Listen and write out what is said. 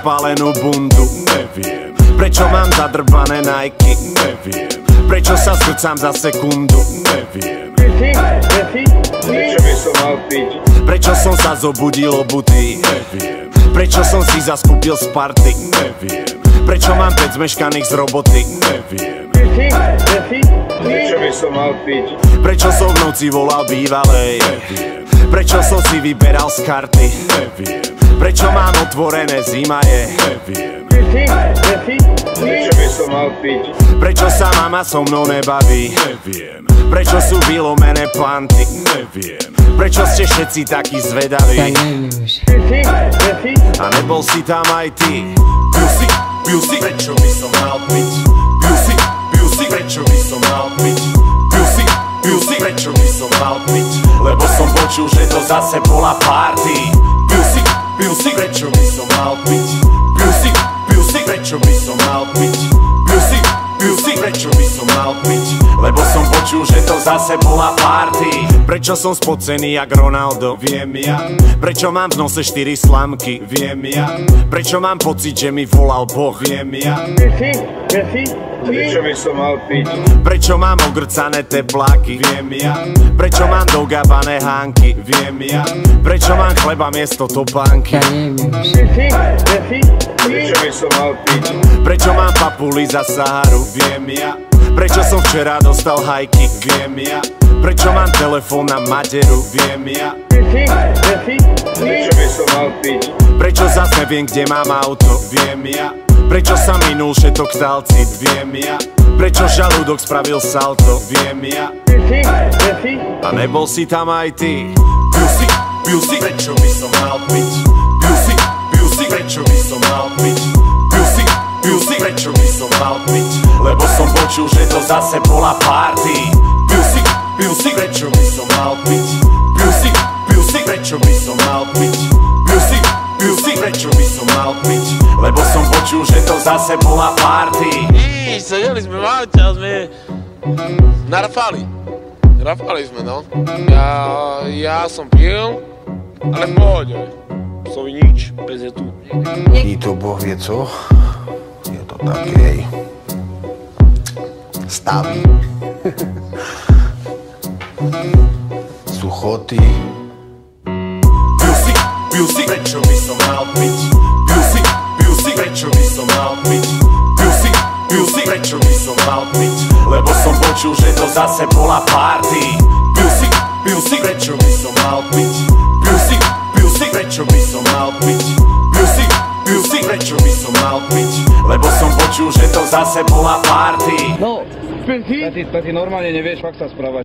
prepálenú bundu? Neviem. Prečo mám zadrbané Nike? Neviem. Prečo sa zgrcám za sekundu? Neviem. Prečo by som mal piť? Prečo som sa zobudil obutý? Neviem. Prečo som si zaskúpil z party? Neviem. Prečo mám 5 zmeškaných z roboty? Neviem. Prečo by som mal piť? Prečo som v noci volal bývalej? Neviem. Prečo som si vyberal z karty? Neviem. Prečo mám otvorené zimaje? Neviem. Prečo by som mal piť? Prečo sa mama so mnou nebaví? Neviem. Prečo sú vylomené panty? Neviem. Prečo ste všetci takí zvedaví? A nebol si tam aj ty? Pil si, prečo by som mal piť? Pil si, prečo by som mal piť? Pil si, prečo by som mal piť? Lebo som počul, že to zase bola party. Pil si, prečo by som mal piť? Pil si, prečo by som mal piť? Pil si, prečo by som mal piť? Lebo som počul, že to zase bola party. Prečo som spocený jak Ronaldo? Viem ja. Prečo mám v nose 4 slamky? Viem ja. Prečo mám pocit, že mi volal Boh? Viem ja. Prečo by som mal piť? Prečo mám ogrcané tepláky? Viem ja. Prečo mám dogábané hánky? Viem ja. Prečo mám chleba miesto topánky? Prečo by som mal piť? Prečo mám papuly za Saharu? Viem ja. Prečo som včera dostal hajky? Viem ja. Prečo mám telefón na materu? Viem ja. Prečo by som mal piť? Prečo zas neviem, kde mám auto? Viem ja. Prečo sa minul všetok talcit? Viem ja. Prečo žalúdok spravil salto? Viem ja. A nebol si tam aj ty? Pil si, prečo by som mal piť? Pil si, prečo by som mal piť? Pil si, prečo by som mal piť? Lebo som počul, že to zase bola party. Pil si, prečo by som mal piť? Pil si, prečo by som mal piť? Pil si, prečo by som mal piť? Lebo som počul, že to zase bola party. Sedeli sme v aute a sme narafali. Rafali sme, no. Ja som pil, ale v pohode. Som nič, bez je tu. I to Boh vie co? Je to takej stavy, suchoty. Pil si, prečo by som mal piť? Pil si, prečo by som mal piť? Pil si, prečo by som mal piť? Lebo som počul, že to zase bola party. Pil si, prečo by som mal piť? Pil si, prečo by som mal piť? Pil si, prečo by som mal piť? Lebo som počul, že to zase bola party. No, ty normálne nevieš fakt sa správať.